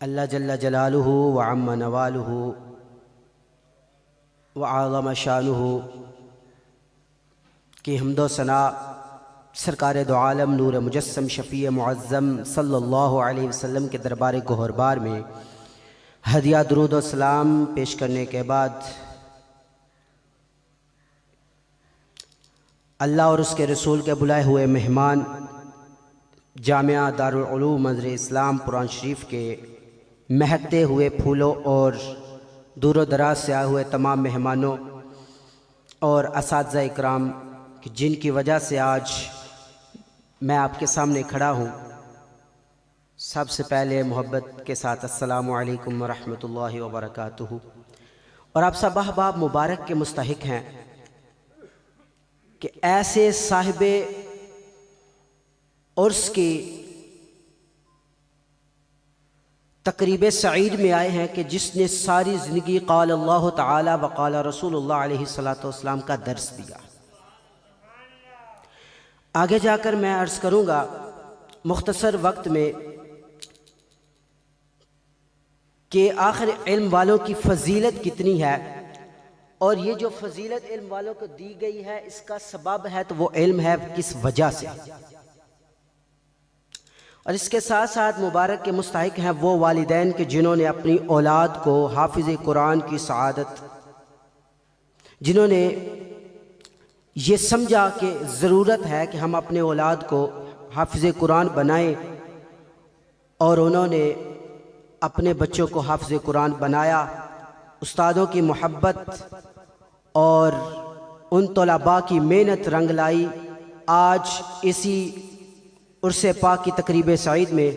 اللہ جل جلالہ وعم نوالہ وعظم شانہ کی حمد و ثنا سرکار دو عالم نور مجسم شفیع معظم صلی اللہ علیہ وسلم کے دربار گہربار میں ہدیہ درود و سلام پیش کرنے کے بعد اللہ اور اس کے رسول کے بلائے ہوئے مہمان جامعہ دارالعلوم منظر اسلام پران شریف کے مہکتے ہوئے پھولوں اور دور و دراز سے آئے ہوئے تمام مہمانوں اور اساتذہ اکرام جن کی وجہ سے آج میں آپ کے سامنے کھڑا ہوں، سب سے پہلے محبت کے ساتھ السلام علیکم ورحمۃ اللہ وبرکاتہ۔ اور آپ سب احباب مبارک کے مستحق ہیں کہ ایسے صاحب عرس کی تقریب سعید میں آئے ہیں کہ جس نے ساری زندگی قال اللہ تعالی وقال رسول اللہ علیہ السلام کا درس دیا۔ آگے جا کر میں عرض کروں گا مختصر وقت میں کہ آخر علم والوں کی فضیلت کتنی ہے، اور یہ جو فضیلت علم والوں کو دی گئی ہے اس کا سبب ہے تو وہ علم ہے کس وجہ سے، اور اس کے ساتھ ساتھ مبارک کے مستحق ہیں وہ والدین کے جنہوں نے اپنی اولاد کو حافظ قرآن کی سعادت، جنہوں نے یہ سمجھا کہ ضرورت ہے کہ ہم اپنے اولاد کو حافظ قرآن بنائیں، اور انہوں نے اپنے بچوں کو حافظ قرآن بنایا۔ استادوں کی محبت اور ان طلباء کی محنت رنگ لائی۔ آج اسی عرس پاک کی تقریب سعید میں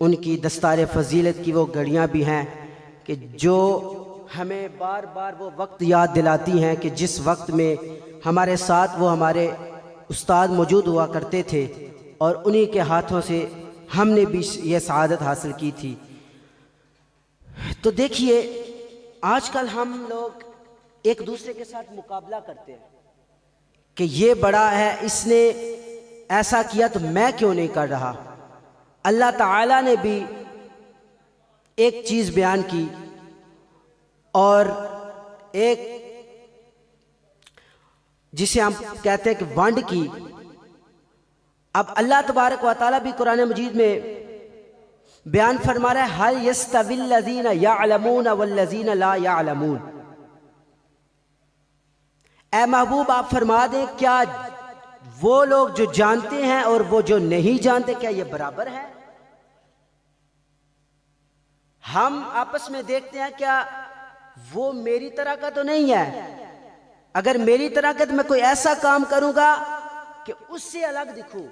ان کی دستار فضیلت کی وہ گھڑیاں بھی ہیں کہ جو ہمیں بار بار وہ وقت یاد دلاتی ہیں کہ جس وقت میں ہمارے ساتھ وہ ہمارے استاد موجود ہوا کرتے تھے، اور انہی کے ہاتھوں سے ہم نے بھی یہ سعادت حاصل کی تھی۔ تو دیکھیے آج کل ہم لوگ ایک دوسرے کے ساتھ مقابلہ کرتے ہیں کہ یہ بڑا ہے، اس نے ایسا کیا تو میں کیوں نہیں کر رہا۔ اللہ تعالیٰ نے بھی ایک چیز بیان کی، اور ایک جسے ہم کہتے ہیں کہ وانڈ کی۔ اب اللہ تبارک و تعالیٰ بھی قرآن مجید میں بیان فرما رہا ہے هَلْ يَسْتَوِي الَّذِينَ يَعْلَمُونَ وَالَّذِينَ لَا يَعْلَمُونَ۔ اے محبوب آپ فرما دیں کیا وہ لوگ جو جانتے ہیں اور وہ جو نہیں جانتے کیا یہ برابر ہے؟ ہم آپس میں دیکھتے ہیں کیا وہ میری طرح کا تو نہیں ہے؟ اگر میری طرح کا تو میں کوئی ایسا کام کروں گا کہ اس سے الگ دکھوں۔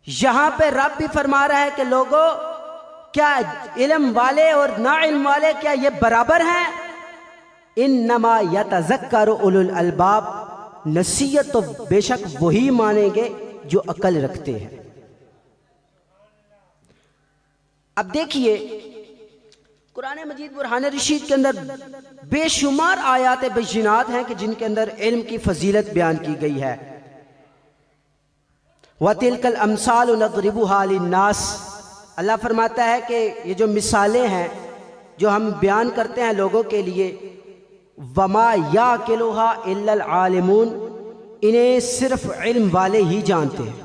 یہاں پہ رب بھی فرما رہا ہے کہ لوگوں کیا علم والے اور نا علم والے کیا یہ برابر ہیں؟ انما یتذکر اولو الالباب، نصیحت تو بے شک وہی مانیں گے جو عقل رکھتے ہیں۔ اب دیکھیے قرآن مجید برہان رشید کے اندر بے شمار آیات بینات ہیں کہ جن کے اندر علم کی فضیلت بیان کی گئی ہے۔ وَتِلْكَ الْأَمْثَالُ نَضْرِبُهَا لِلنَّاسِ، اللہ فرماتا ہے کہ یہ جو مثالیں ہیں جو ہم بیان کرتے ہیں لوگوں کے لیے، وَمَا يَعْقِلُهَا إِلَّا الْعَالِمُونَ، انہیں صرف علم والے ہی جانتے ہیں۔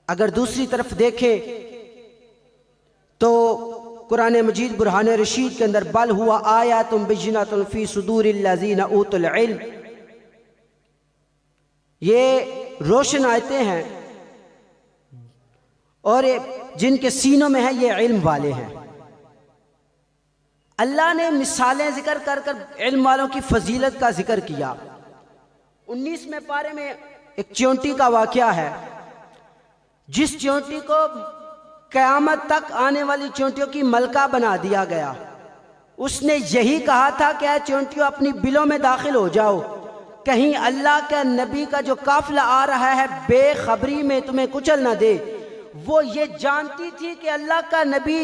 اگر دوسری طرف دیکھیں تو قرآن مجید برہان رشید کے اندر بل ہوا آیات بینات فی صدور الذین اوتوا العلم، یہ روشن آیتیں ہیں اور جن کے سینوں میں ہے یہ علم والے ہیں۔ اللہ نے مثالیں ذکر کر کر علم والوں کی فضیلت کا ذکر کیا۔ 19ویں پارے میں ایک چیونٹی کا واقعہ ہے، جس چیونٹی کو قیامت تک آنے والی چیونٹیوں کی ملکہ بنا دیا گیا۔ اس نے یہی کہا تھا کہ اے چیونٹیوں اپنی بلوں میں داخل ہو جاؤ، کہیں اللہ کے نبی کا جو قافلہ آ رہا ہے بے خبری میں تمہیں کچل نہ دے۔ وہ یہ جانتی تھی کہ اللہ کا نبی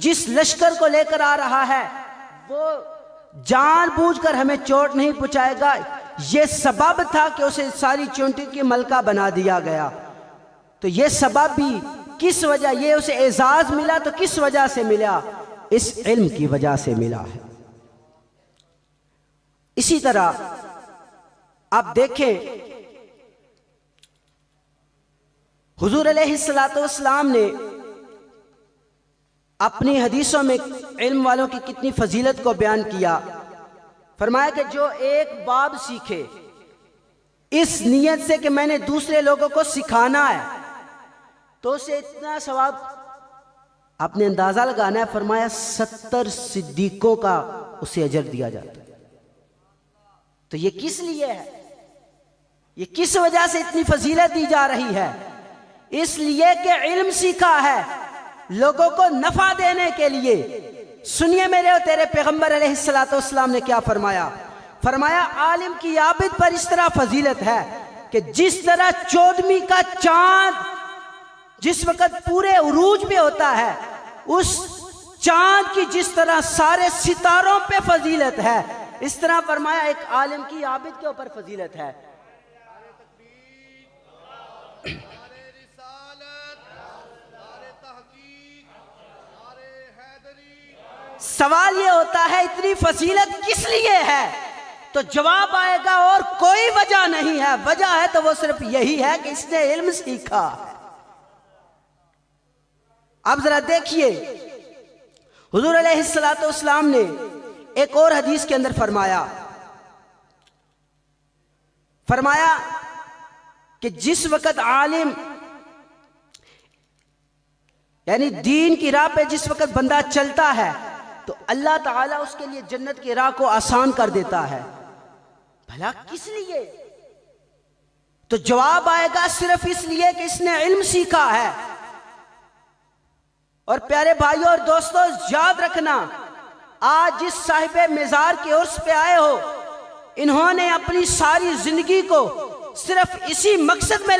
جس لشکر کو لے کر آ رہا ہے وہ جان بوجھ کر ہمیں چوٹ نہیں پہنچائے گا، یہ سبب تھا کہ اسے ساری چیونٹی کی ملکہ بنا دیا گیا۔ تو یہ سبب بھی کس وجہ یہ اسے اعزاز ملا تو کس وجہ سے ملا؟ اس علم کی وجہ سے ملا ہے۔ اسی طرح آپ دیکھیں حضور علیہ السلام نے اپنی حدیثوں میں علم والوں کی کتنی فضیلت کو بیان کیا۔ فرمایا کہ جو ایک باب سیکھے اس نیت سے کہ میں نے دوسرے لوگوں کو سکھانا ہے تو اسے اتنا ثواب، آپ نے اندازہ لگانا ہے، فرمایا 70 صدیقوں کا اسے اجر دیا جاتا ہے۔ تو یہ کس لیے ہے؟ یہ کس وجہ سے اتنی فضیلت دی جا رہی ہے؟ اس لیے کہ علم سیکھا ہے لوگوں کو نفع دینے کے لیے۔ سنیے میرے اور تیرے پیغمبر علیہ السلام نے کیا فرمایا؟ فرمایا عالم کی عابد پر اس طرح فضیلت ہے کہ جس طرح 14ویں کا چاند جس وقت پورے عروج پہ ہوتا ہے، اس چاند کی جس طرح سارے ستاروں پہ فضیلت ہے، اس طرح فرمایا ایک عالم کی عابد کے اوپر فضیلت ہے۔ سوال یہ ہوتا ہے اتنی فضیلت کس لیے ہے؟ تو جواب آئے گا اور کوئی وجہ نہیں ہے، وجہ ہے تو وہ صرف یہی ہے کہ اس نے علم سیکھا۔ اب ذرا دیکھیے حضور علیہ السلام نے ایک اور حدیث کے اندر فرمایا کہ جس وقت عالم یعنی دین کی راہ پہ جس وقت بندہ چلتا ہے تو اللہ تعالیٰ اس کے لیے جنت کی راہ کو آسان کر دیتا ہے۔ بھلا کس لیے؟ تو جواب آئے گا صرف اس لیے کہ اس نے علم سیکھا ہے۔ اور پیارے بھائیوں اور دوستوں، یاد رکھنا آج جس صاحب مزار کے عرس پہ آئے ہو، انہوں نے اپنی ساری زندگی کو صرف اسی مقصد میں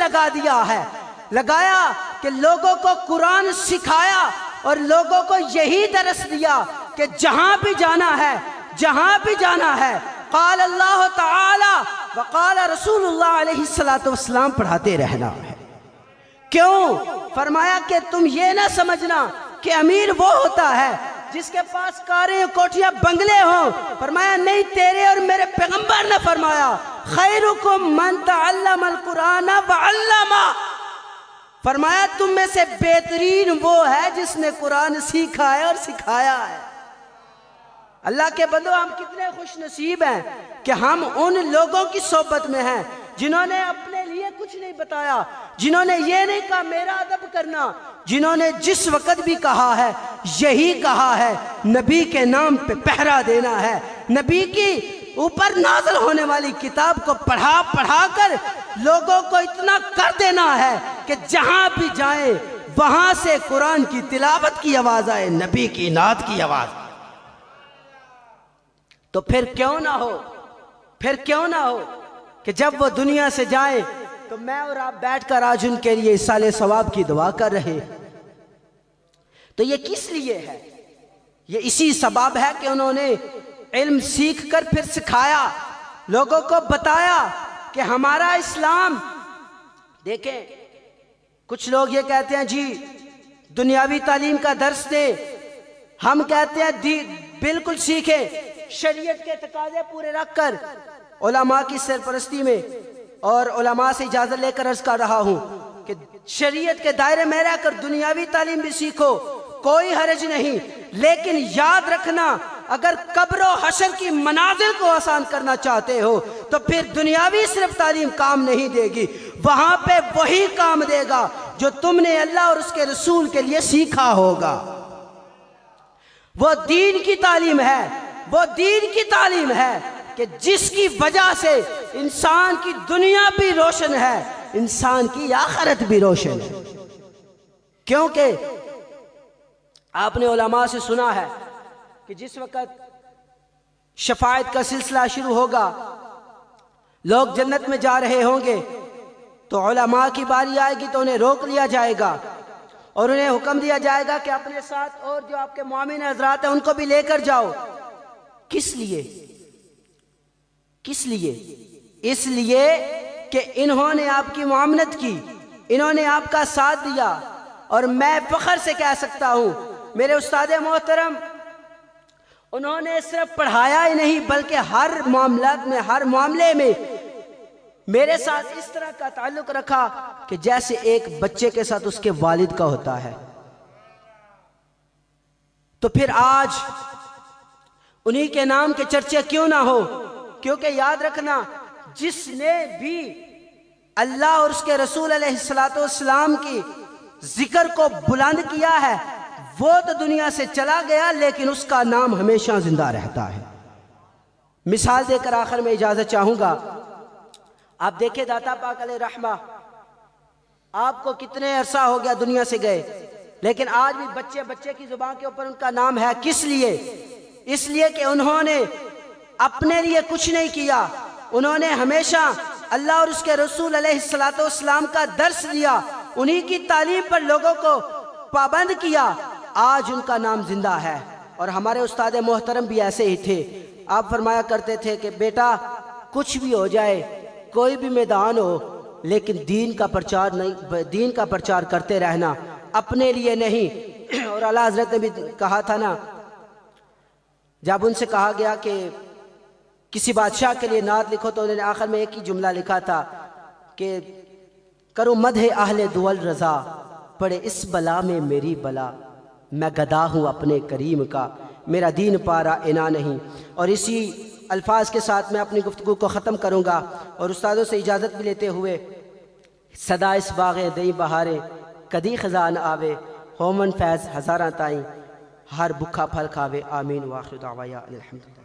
لگایا کہ لوگوں کو قرآن سکھایا اور لوگوں کو یہی درس دیا کہ جہاں بھی جانا ہے قال اللہ تعالی وقال رسول اللہ علیہ السلام پڑھاتے رہنا ہے۔ کیوں؟ فرمایا کہ تم یہ نہ سمجھنا کہ امیر وہ ہوتا ہے جس کے پاس کاریں کوٹھیاں بنگلے ہوں۔ فرمایا نہیں، تیرے اور میرے پیغمبر نے فرمایا خیرکم من تعلم القرآن وعلمہ، فرمایا تم میں سے بہترین وہ ہے جس نے قرآن سیکھا ہے اور سکھایا ہے۔ اللہ کے بندو، ہم کتنے خوش نصیب ہیں کہ ہم ان لوگوں کی صحبت میں ہیں جنہوں نے اپنے لیے کچھ نہیں بتایا، جنہوں نے یہ نہیں کہا میرا ادب کرنا، جنہوں نے جس وقت بھی کہا ہے یہی کہا ہے نبی کے نام پہ پہرا دینا ہے، نبی کی اوپر نازل ہونے والی کتاب کو پڑھا کر لوگوں کو اتنا کر دینا ہے کہ جہاں بھی جائیں وہاں سے قرآن کی تلاوت کی آواز آئے، نبی کی نعت کی آواز۔ تو پھر کیوں نہ ہو کہ جب وہ دنیا سے جائیں تو میں اور آپ بیٹھ کر آج ان کے لیے ایصال ثواب کی دعا کر رہے۔ تو یہ کس لیے ہے؟ یہ اسی سبب ہے کہ انہوں نے علم سیکھ کر پھر سکھایا، لوگوں کو بتایا کہ ہمارا اسلام۔ دیکھیں کچھ لوگ یہ کہتے ہیں جی دنیاوی تعلیم کا درس دیں، ہم کہتے ہیں بالکل سیکھیں، شریعت کے تقاضے پورے رکھ کر علماء کی سرپرستی میں، اور علماء سے اجازت لے کر عرض کر رہا ہوں کہ شریعت کے دائرے میں رہ کر دنیاوی تعلیم بھی سیکھو، کوئی حرج نہیں، لیکن یاد رکھنا اگر قبر و حشر کی منازل کو آسان کرنا چاہتے ہو تو پھر دنیاوی صرف تعلیم کام نہیں دے گی، وہاں پہ وہی کام دے گا جو تم نے اللہ اور اس کے رسول کے لیے سیکھا ہوگا۔ وہ دین کی تعلیم ہے کہ جس کی وجہ سے انسان کی دنیا بھی روشن ہے، انسان کی آخرت بھی روشن ہے۔ کیونکہ آپ نے علماء سے سنا ہے کہ جس وقت شفاعت کا سلسلہ شروع ہوگا، لوگ جنت میں جا رہے ہوں گے تو علماء کی باری آئے گی تو انہیں روک لیا جائے گا اور انہیں حکم دیا جائے گا کہ اپنے ساتھ اور جو آپ کے معاون حضرات ہیں ان کو بھی لے کر جاؤ۔ کس لیے؟ اس لیے کہ انہوں نے آپ کی معاملت کی، انہوں نے آپ کا ساتھ دیا اور میں فخر سے کہہ سکتا ہوں میرے استاد محترم انہوں نے صرف پڑھایا ہی نہیں بلکہ ہر معاملات میں، ہر معاملے میں میرے ساتھ اس طرح کا تعلق رکھا کہ جیسے ایک بچے کے ساتھ اس کے والد کا ہوتا ہے۔ تو پھر آج انہی کے نام کے چرچے کیوں نہ ہو، کیونکہ یاد رکھنا جس نے بھی اللہ اور اس کے رسول علیہ السلام کی ذکر کو بلند کیا ہے وہ تو دنیا سے چلا گیا لیکن اس کا نام ہمیشہ زندہ رہتا ہے۔ مثال دے کر آخر میں اجازت چاہوں گا، آپ دیکھیں داتا پاک علیہ رحمہ آپ کو کتنے عرصہ ہو گیا دنیا سے گئے، لیکن آج بھی بچے کی زبان کے اوپر ان کا نام ہے۔ کس لیے؟ اس لیے کہ انہوں نے اپنے لیے کچھ نہیں کیا، انہوں نے ہمیشہ اللہ اور اس کے رسول علیہ السلام کا درس دیا، انہی کی تعلیم پر لوگوں کو پابند کیا، آج ان کا نام زندہ ہے۔ اور ہمارے استاد محترم بھی ایسے ہی تھے، آپ فرمایا کرتے تھے کہ بیٹا کچھ بھی ہو جائے، کوئی بھی میدان ہو، لیکن دین کا پرچار کرتے رہنا، اپنے لیے نہیں۔ اور اعلیٰ حضرت نے بھی کہا تھا نا، جب ان سے کہا گیا کہ کسی بادشاہ کے لیے نعت لکھو تو انہوں نے آخر میں ایک ہی جملہ لکھا تھا کہ کرو مدح اہل دول رضا، پڑے اس بلا میں میری بلا، میں گدا ہوں اپنے کریم کا، میرا دین پارا انا نہیں۔ اور اسی الفاظ کے ساتھ میں اپنی گفتگو کو ختم کروں گا اور استادوں سے اجازت بھی لیتے ہوئے، صدا اس باغے دئی بہارے کدی خزان آوے، ہومن فیض ہزاراں تائیں ہر بکھا پھل کھاوے، آمین۔ واخر دعوایا الحمدللہ۔